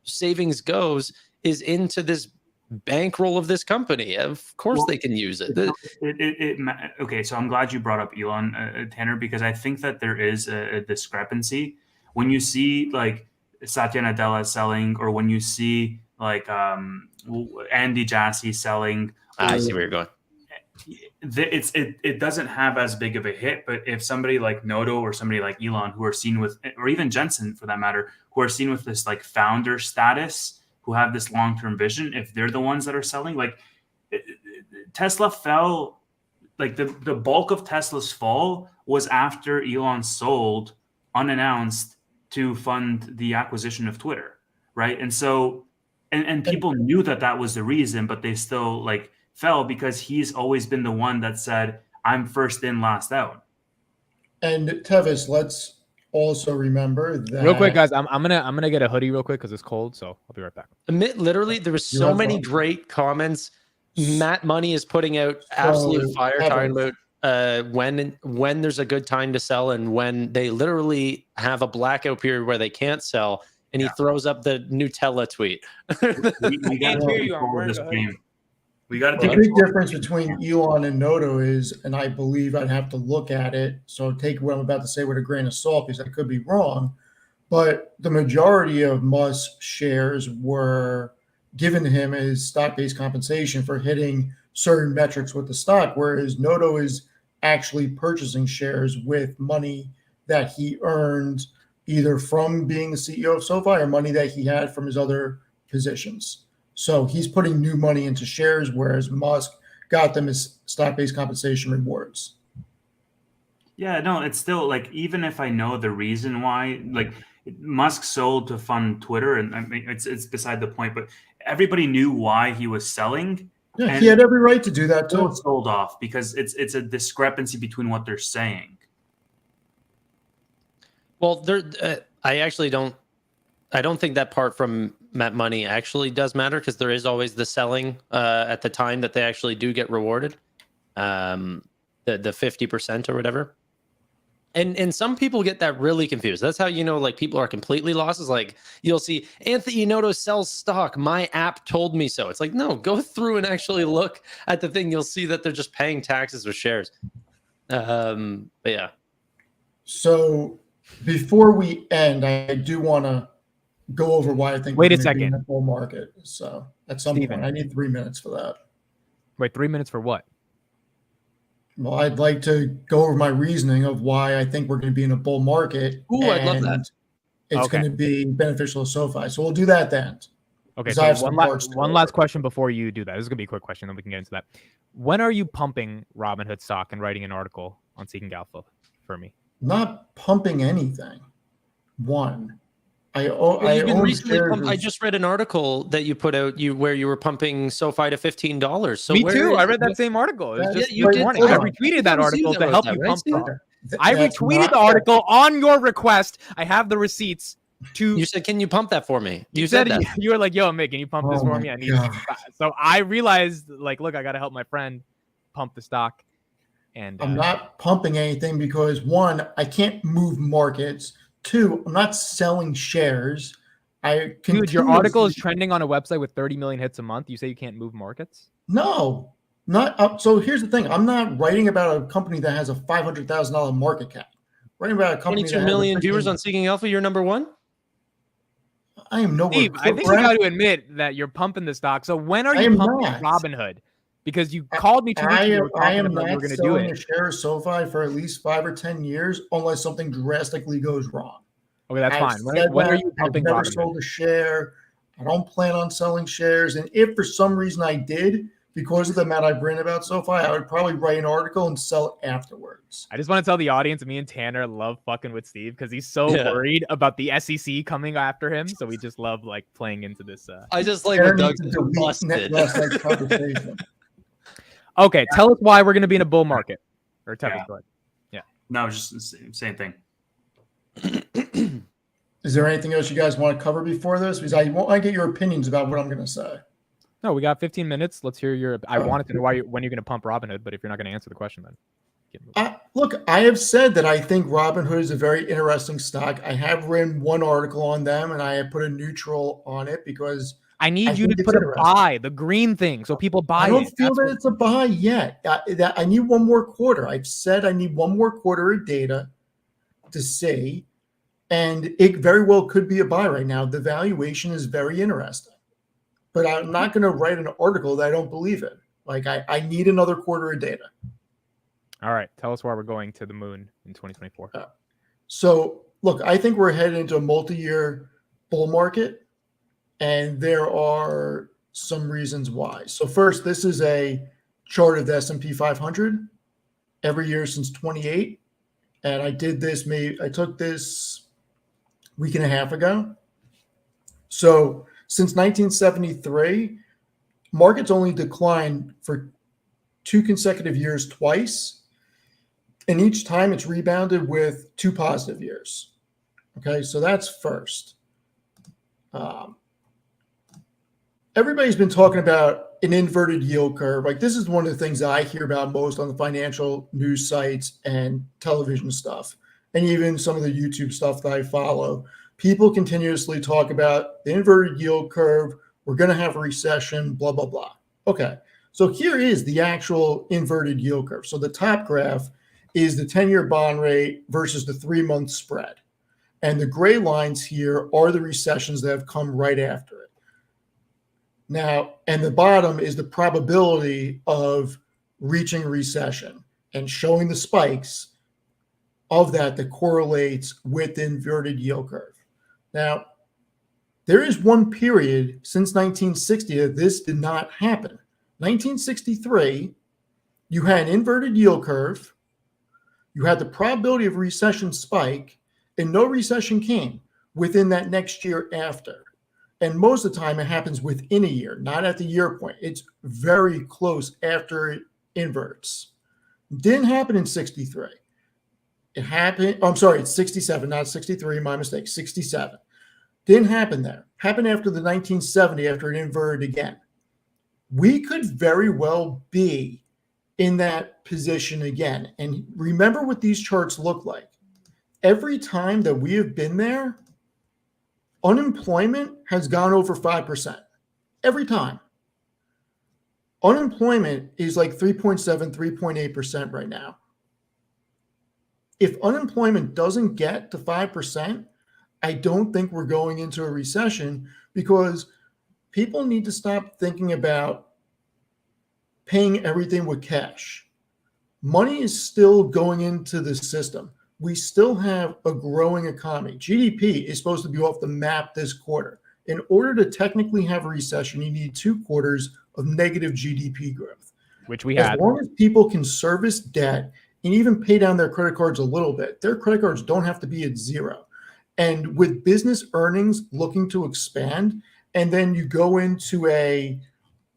savings goes, is into this bankroll of this company. Of course, they can use it. Okay, so I'm glad you brought up Elon, Tanner, because I think that there is a discrepancy when you see like Satya Nadella selling, or when you see like Andy Jassy selling. I see where you're going. It doesn't have as big of a hit, but if somebody like Noto or somebody like Elon, who are seen with, or even Jensen for that matter, who are seen with this like founder status, who have this long-term vision, if they're the ones that are selling, like Tesla fell, like the bulk of Tesla's fall was after Elon sold unannounced to fund the acquisition of Twitter, right? And so, and people knew that was the reason, but they still like fell because he's always been the one that said, I'm first in, last out. And Tevis, let's also remember that... Real quick, guys, I'm gonna get a hoodie real quick because it's cold, so I'll be right back. Literally, there was so many great comments. Matt Money is putting out absolute fire, talking about when there's a good time to sell and when they literally have a blackout period where they can't sell, and he throws up the Nutella tweet. We can't hear you on this game. We got to take the big difference between Elon and Noto is, and I believe I'd have to look at it, so take what I'm about to say with a grain of salt because I could be wrong, but the majority of Musk's shares were given to him as stock-based compensation for hitting certain metrics with the stock, whereas Noto is actually purchasing shares with money that he earned either from being the CEO of SoFi or money that he had from his other positions. So he's putting new money into shares, whereas Musk got them as stock-based compensation rewards. Yeah, no, it's still like, even if I know the reason why, like Musk sold to fund Twitter, and I mean it's beside the point, but everybody knew why he was selling. Yeah, And he had every right to do that still too. sold off because it's a discrepancy between what they're saying. Well, I actually don't. I don't think that part from Matt Money actually does matter, because there is always the selling at the time that they actually do get rewarded, the 50% or whatever. And some people get that really confused. That's how you know, like, people are completely lost. Is like, you'll see Anthony Noto sells stock. My app told me so. It's like, no, go through and actually look at the thing. You'll see that they're just paying taxes with shares. But yeah. So before we end, I do want to go over why I think Wait we're a gonna be in second. the bull market. So at some Steven. point, I need 3 minutes for that. Wait, 3 minutes for what? Well, I'd like to go over my reasoning of why I think we're going to be in a bull market. Ooh, I'd love that. and It's Okay. going to be beneficial to SoFi. So we'll do that then. Okay, Because I have so some one, parts to one go last over. question before you do that. This is gonna be a quick question, then we can get into that. When are you pumping Robinhood stock and writing an article on Seeking Alpha for me? Not pumping anything. One, I Well, I you've been own recently shares. I just read an article that you put out where you were pumping SoFi to $15. So me where too. is- I read that same article. It was Yeah, just you this did morning. say I that. retweeted I that thought it was you article that to wrote help that, you right, pump Steve? stock. I That's retweeted not- the article on your request. I have the receipts to. You said, "Can you pump that for me?" You said said that. you were like, "Yo, Mick, can you pump this Oh for my me? I need God. these." So I realized, like, look, I got to help my friend pump the stock. And I'm not pumping anything because one, I can't move markets. Two, I'm not selling shares. Dude, your article is trending on a website with 30 million hits a month. You say you can't move markets? No, not up. So here's the thing. I'm not writing about a company that has a $500,000 market cap. I'm writing about a company 22 that million has a viewers on Seeking Alpha. You're number one. I am nowhere Steve, I think you Brad, got to admit that you're pumping the stock. So when are I you am pumping not. Robinhood? Because you called me 2 weeks ago I talking am about you were not going to do selling it. a share of SoFi for at least 5 or 10 years unless something drastically goes wrong. Okay, that's I've fine. said When are that. you I've pumping never Robinhood? sold a share. I don't plan on selling shares. And if for some reason I did, because of the amount I've written about SoFi, I would probably write an article and sell it afterwards. I just want to tell the audience, me and Tanner love fucking with Steve because he's so worried about the SEC coming after him. So we just love like playing into this. I just like Tanner when Doug's needs to delete busted. last night's conversation. Okay, tell us why we're going to be in a bull market. Or Tevin, Yeah. go ahead. No, just the same thing. Is there anything else you guys want to cover before this? Because I want to get your opinions about what I'm going to say. No, we got 15 minutes. Let's hear your. I Oh. wanted to know when you're going to pump Robinhood, but if you're not going to answer the question, then get moving. Look, I have said that I think Robinhood is a very interesting stock. I have written one article on them, and I have put a neutral on it because I need I you think to it's put a interesting. buy, the green thing, so people buy I don't it. feel That's that what- it's a buy yet. I need one more quarter. I've said I need one more quarter of data to see, and it very well could be a buy right now. The valuation is very interesting, but I'm not going to write an article that I don't believe in. Like I need another quarter of data. All right, tell us why we're going to the moon in 2024. So look, I think we're headed into a multi-year bull market, and there are some reasons why. So first, this is a chart of the S&P 500 every year since 28. And I did this, I took this week and a half ago. So since 1973, markets only declined for 2 consecutive years twice. And each time it's rebounded with 2 positive years. Okay, so that's first. Everybody's been talking about an inverted yield curve. Like this is one of the things that I hear about most on the financial news sites and television stuff, and even some of the YouTube stuff that I follow. People continuously talk about the inverted yield curve. We're going to have a recession, blah, blah, blah. Okay, so here is the actual inverted yield curve. So the top graph is the 10-year bond rate versus the 3-month spread. And the gray lines here are the recessions that have come right after it. Now, and the bottom is the probability of reaching a recession and showing the spikes of that correlates with the inverted yield curve. Now, there is one period since 1960 that this did not happen. 1963, you had an inverted yield curve, you had the probability of recession spike, and no recession came within that next year after. And most of the time, it happens within a year, not at the year point. It's very close after it inverts. Didn't happen in 63. It happened, I'm sorry, it's 67, not 63, my mistake, 67. Didn't happen there. Happened after the 1970, after it inverted again. We could very well be in that position again. And remember what these charts look like. Every time that we have been there, unemployment has gone over 5%. Every time. Unemployment is like 3.7, 3.8% right now. If unemployment doesn't get to 5%, I don't think we're going into a recession, because people need to stop thinking about paying everything with cash. Money is still going into the system. We still have a growing economy. GDP is supposed to be off the map this quarter. In order to technically have a recession, you need 2 quarters of negative GDP growth, which we had. As long as people can service debt and even pay down their credit cards a little bit, their credit cards don't have to be at zero. And with business earnings looking to expand, and then you go into a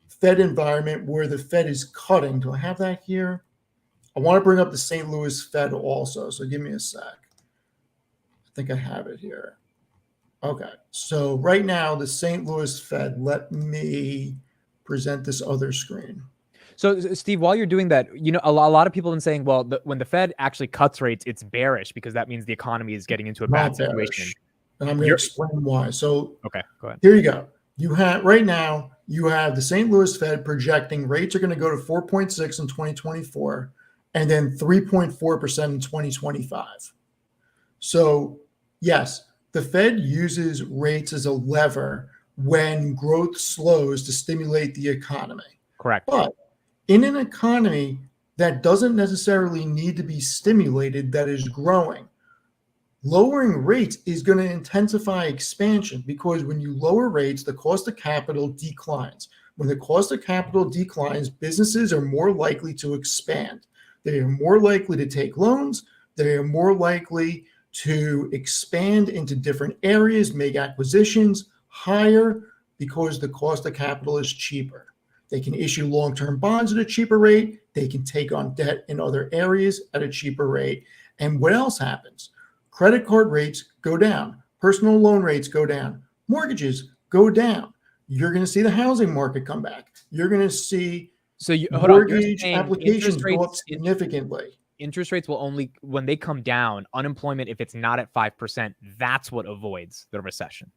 Fed environment where the Fed is cutting. Do I have that here? I want to bring up the St. Louis Fed also, so give me a sec. I think I have it here. Okay, so right now, the St. Louis Fed, let me present this other screen. So, Steve, while you're doing that, you know, a lot of people have been saying, well, when the Fed actually cuts rates, it's bearish because that means the economy is getting into a bad situation. And I'm going to explain why. So, okay, go ahead. Here you go. You have right now, you have the St. Louis Fed projecting rates are going to go to 4.6 in 2024 and then 3.4% in 2025. So, yes, the Fed uses rates as a lever when growth slows to stimulate the economy. Correct. But in an economy that doesn't necessarily need to be stimulated, that is growing, lowering rates is going to intensify expansion, because when you lower rates, the cost of capital declines. When the cost of capital declines, businesses are more likely to expand. They are more likely to take loans. They are more likely to expand into different areas, make acquisitions higher, because the cost of capital is cheaper. They can issue long-term bonds at a cheaper rate. They can take on debt in other areas at a cheaper rate. And what else happens? Credit card rates go down. Personal loan rates go down. Mortgages go down. You're going to see the housing market come back. You're going to see mortgage applications go up significantly. Interest rates will only, when they come down, unemployment, if it's not at 5%, that's what avoids the recession.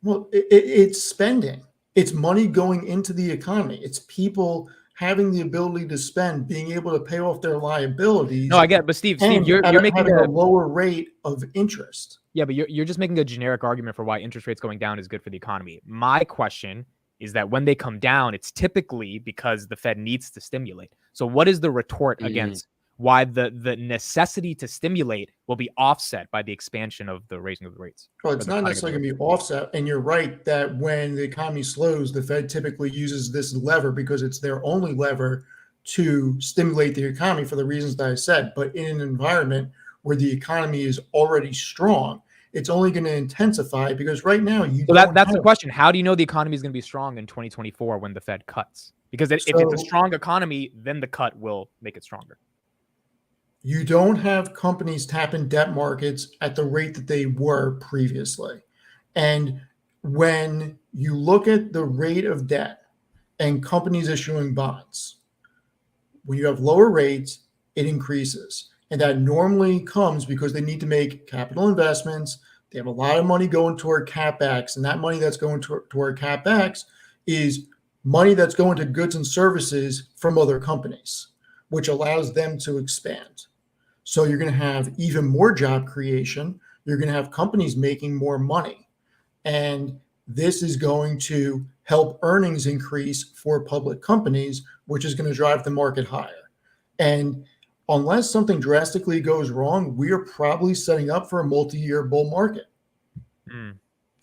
Well, it's spending. It's money going into the economy. It's people having the ability to spend, being able to pay off their liabilities. No, I get it. But Steve, you're making a lower rate of interest. Yeah, but you're just making a generic argument for why interest rates going down is good for the economy. My question is that when they come down, it's typically because the Fed needs to stimulate. So what is the retort against why the necessity to stimulate will be offset by the expansion of the raising of the rates? Well, it's not necessarily going to be offset. And you're right that when the economy slows, the Fed typically uses this lever because it's their only lever to stimulate the economy for the reasons that I said. But in an environment where the economy is already strong, it's only going to intensify, because right now that's the question. How do you know the economy is going to be strong in 2024 when the Fed cuts? Because if it's a strong economy, then the cut will make it stronger. You don't have companies tapping debt markets at the rate that they were previously. And when you look at the rate of debt and companies issuing bonds, when you have lower rates, it increases. And that normally comes because they need to make capital investments. They have a lot of money going toward CapEx, and that money that's going toward CapEx is money that's going to goods and services from other companies, which allows them to expand. So you're going to have even more job creation. You're going to have companies making more money. And this is going to help earnings increase for public companies, which is going to drive the market higher. And unless something drastically goes wrong, we are probably setting up for a multi-year bull market.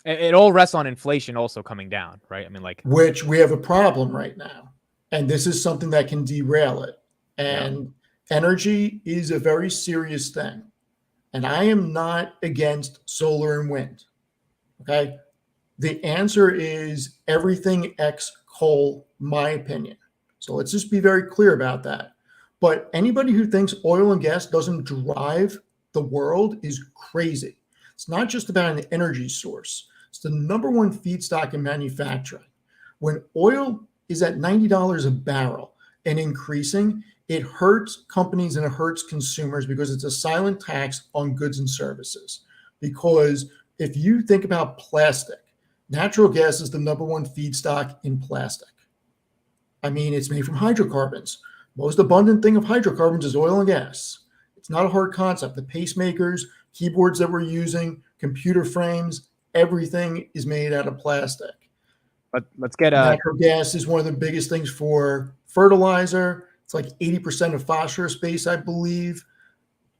It all rests on inflation also coming down, right? I mean, which we have a problem right now. And this is something that can derail it. And energy is a very serious thing. And I am not against solar and wind. Okay. The answer is everything X coal, my opinion. So let's just be very clear about that. But anybody who thinks oil and gas doesn't drive the world is crazy. It's not just about an energy source. It's the number one feedstock in manufacturing. When oil is at $90 a barrel and increasing, it hurts companies and it hurts consumers because it's a silent tax on goods and services. Because if you think about plastic, natural gas is the number one feedstock in plastic. I mean, it's made from hydrocarbons. Most abundant thing of hydrocarbons is oil and gas. It's not a hard concept. The pacemakers, keyboards that we're using, computer frames, everything is made out of plastic. But let's get natural gas is one of the biggest things for fertilizer. It's like 80% of phosphorus base, I believe.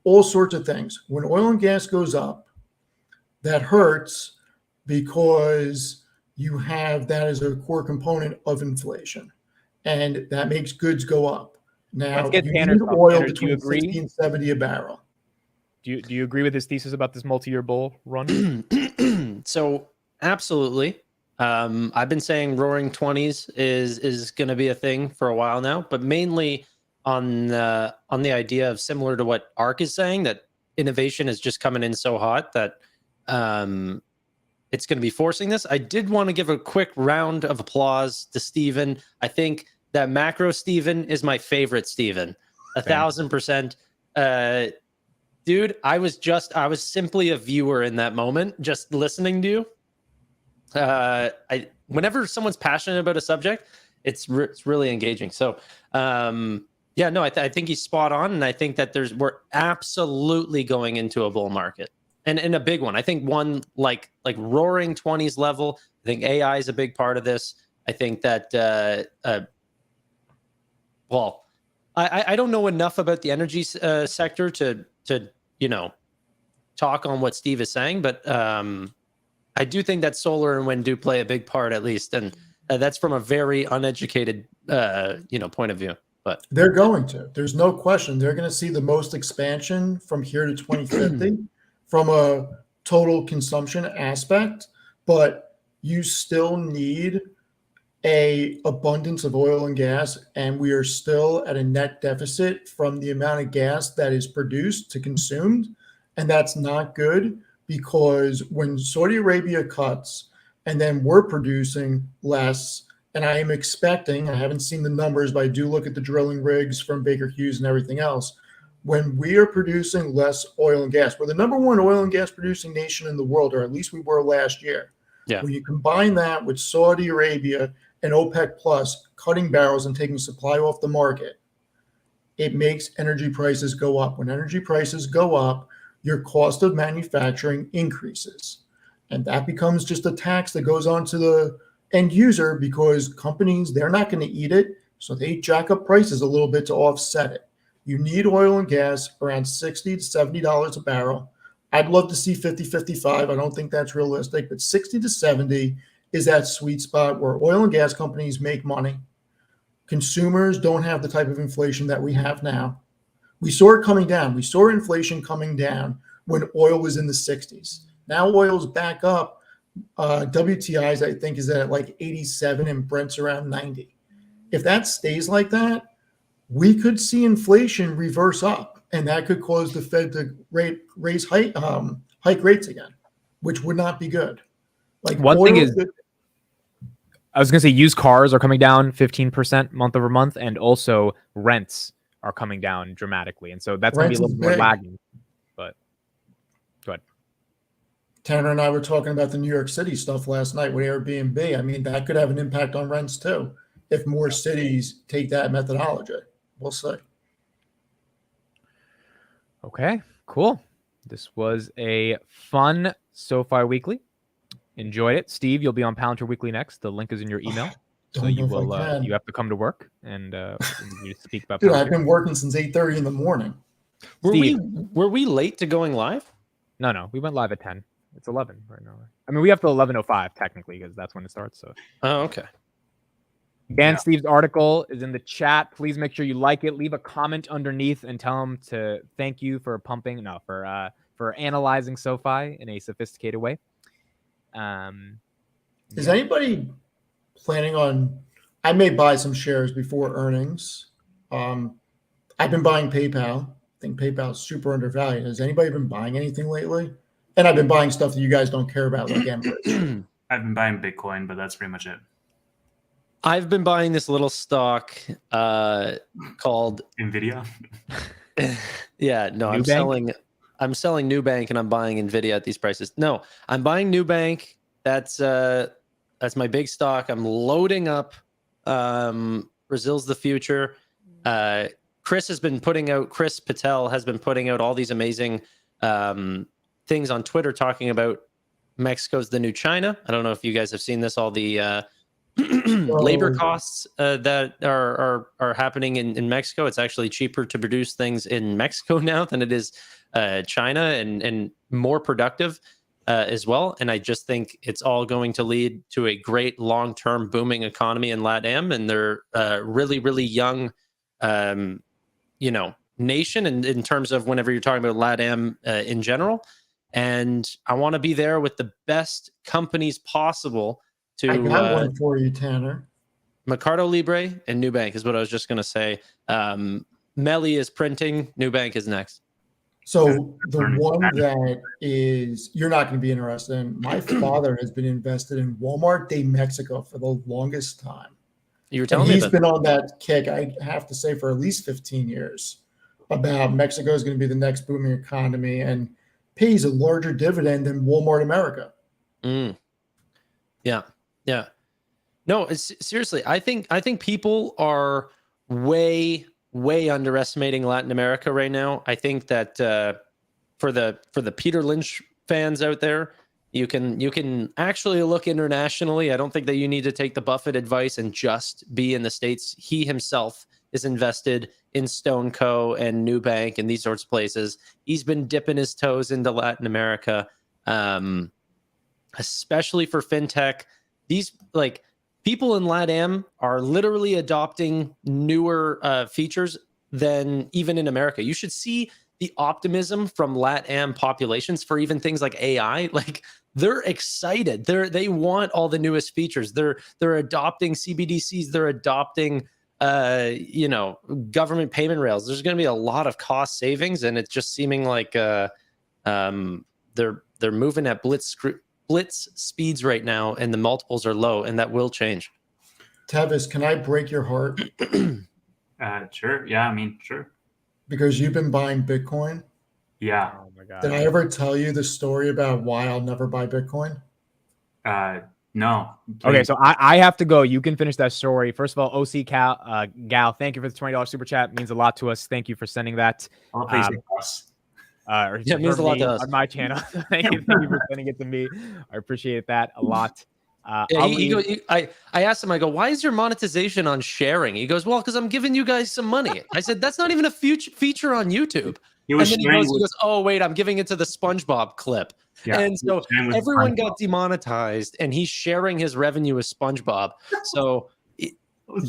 All sorts of things. When oil and gas goes up, that hurts because you have that as a core component of inflation, and that makes goods go up. Now, you need oil between 60 and 70 a barrel. Do you agree with his thesis about this multi-year bull run? So absolutely. I've been saying roaring 20s is going to be a thing for a while now, but mainly on the idea of similar to what Ark is saying, that innovation is just coming in so hot that it's going to be forcing this. I did want to give a quick round of applause to Steven. I think that macro Steven is my favorite Steven. 1,000%. Dude, I was simply a viewer in that moment, just listening to you. Whenever someone's passionate about a subject, it's really engaging. So, yeah, no, I think he's spot on, and I think that we're absolutely going into a bull market, and a big one. I think one like roaring 20s level. I think AI is a big part of this. I think that well, I don't know enough about the energy sector to talk on what Steve is saying, but I do think that solar and wind do play a big part, at least, and that's from a very uneducated point of view. But they're going to. There's no question. They're going to see the most expansion from here to 2050 from a total consumption aspect, but you still need a abundance of oil and gas, and we are still at a net deficit from the amount of gas that is produced to consumed, and that's not good, because when Saudi Arabia cuts and then we're producing less, and I am expecting, I haven't seen the numbers, but I do look at the drilling rigs from Baker Hughes and everything else. When we are producing less oil and gas, we're the number one oil and gas producing nation in the world, or at least we were last year. Yeah. When you combine that with Saudi Arabia and OPEC Plus cutting barrels and taking supply off the market, it makes energy prices go up. When energy prices go up, your cost of manufacturing increases. And that becomes just a tax that goes on to the end user, because companies, they're not going to eat it. So they jack up prices a little bit to offset it. You need oil and gas around $60 to $70 a barrel. I'd love to see 50, 55. I don't think that's realistic, but 60 to 70 is that sweet spot where oil and gas companies make money. Consumers don't have the type of inflation that we have now. We saw it coming down. We saw inflation coming down when oil was in the 60s. Now oil's back up. WTI's, I think, is at like 87 and Brent's around 90. If that stays like that, we could see inflation reverse up, and that could cause the Fed to hike rates again, which would not be good. Like, one thing is, I was going to say used cars are coming down 15% month over month, and also rents are coming down dramatically. And so that's going to be a little more lagging. But go ahead. Tanner and I were talking about the New York City stuff last night with Airbnb. I mean, that could have an impact on rents too, if more cities take that methodology. We'll see. Okay, cool. This was a fun SoFi Weekly. Enjoyed it. Steve, you'll be on Palantir Weekly next. The link is in your email. So you will you have to come to work and you speak about Dude, I've been working since 8:30 in the morning. Were we late to going live? No. We went live at 10. It's 11 right now. I mean, we have to 11:05 technically, because that's when it starts. So. Oh, okay. Dan Steve's article is in the chat. Please make sure you like it. Leave a comment underneath and tell him to thank you for for analyzing SoFi in a sophisticated way. Is anybody planning on? I may buy some shares before earnings. I've been buying PayPal. I think PayPal is super undervalued. Has anybody been buying anything lately? And I've been buying stuff that you guys don't care about, like Enbridge. I've been buying Bitcoin, but that's pretty much it. I've been buying this little stock called Nvidia. Yeah, no, Nubank? I'm selling Nubank and I'm buying Nvidia at these prices. No, I'm buying Nubank. That's my big stock. I'm loading up. Brazil's the future. Chris Patel has been putting out all these amazing things on Twitter talking about Mexico's the new China. I don't know if you guys have seen this, all the labor costs that are happening in Mexico. It's actually cheaper to produce things in Mexico now than it is China, and more productive as well. And I just think it's all going to lead to a great long-term booming economy in LATAM, and they're really, really young, nation in terms of whenever you're talking about LATAM in general. And I want to be there with the best companies possible to I got one for you, Tanner. Mercado Libre and Nubank is what I was just going to say. Melli is printing. Nubank is next. So the one that is you're not going to be interested in. My father has been invested in Walmart de Mexico for the longest time. You were telling me he's been on that kick, I have to say, for at least 15 years about Mexico is going to be the next booming economy and pays a larger dividend than Walmart America. Yeah. No, seriously. I think people are way underestimating Latin America right now. I think that for the Peter Lynch fans out there, you can actually look internationally. I don't think that you need to take the Buffett advice and just be in the States. He himself is invested in StoneCo and Nubank and these sorts of places. He's been dipping his toes into Latin America, especially for fintech. These people in LATAM are literally adopting newer features than even in America. You should see the optimism from LATAM populations for even things like AI. They're excited. They want all the newest features. They're adopting CBDCs. They're adopting government payment rails. There's going to be a lot of cost savings, and it's just seeming like they're moving at blitz speeds right now, and the multiples are low, and that will change. Tevis, can I break your heart? Sure. Yeah, sure. Because you've been buying Bitcoin. Yeah. Oh my God. Did I ever tell you the story about why I'll never buy Bitcoin? No. Please. Okay, so I have to go. You can finish that story. First of all, OC Gal, thank you for the $20 super chat. It means a lot to us. Thank you for sending that. It means a lot to us on my channel. Thank you for sending it to me. I appreciate that a lot. I asked him, I go, why is your monetization on sharing? He goes, well, because I'm giving you guys some money. I said, that's not even a feature on YouTube. He goes, oh, wait, I'm giving it to the SpongeBob clip. Yeah, and so everyone got demonetized, and he's sharing his revenue with SpongeBob. So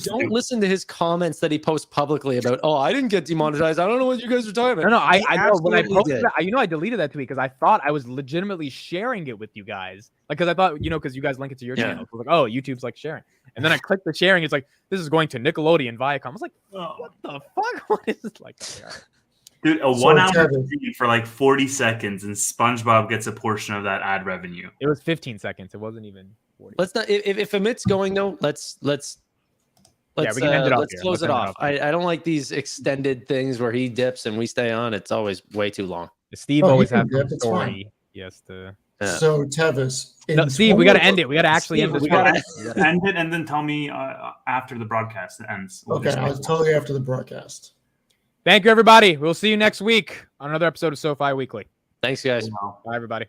don't listen to his comments that he posts publicly about, oh, I didn't get demonetized. I don't know what you guys are talking about. No, I know when I posted that, I deleted that tweet because I thought I was legitimately sharing it with you guys. Because I thought, because you guys link it to your channel. So I was like, oh, YouTube's sharing. And then I clicked the sharing. It's like, this is going to Nickelodeon, Viacom. I was like, what the fuck? What is this like? Dude, a 1 hour feed for 40 seconds, and SpongeBob gets a portion of that ad revenue. It was 15 seconds. It wasn't even 40. Let's not. If Amit's going though, let's we can end it off. Let's close it off. I don't like these extended things where he dips and we stay on. It's always way too long. Steve always has a story. Yes. So Tevis, Steve, we got to end it. We got to actually end this. We got to end it, and then tell me after the broadcast ends. Okay, I'll tell you after the broadcast. Thank you, everybody. We'll see you next week on another episode of SoFi Weekly. Thanks, guys. Bye, everybody.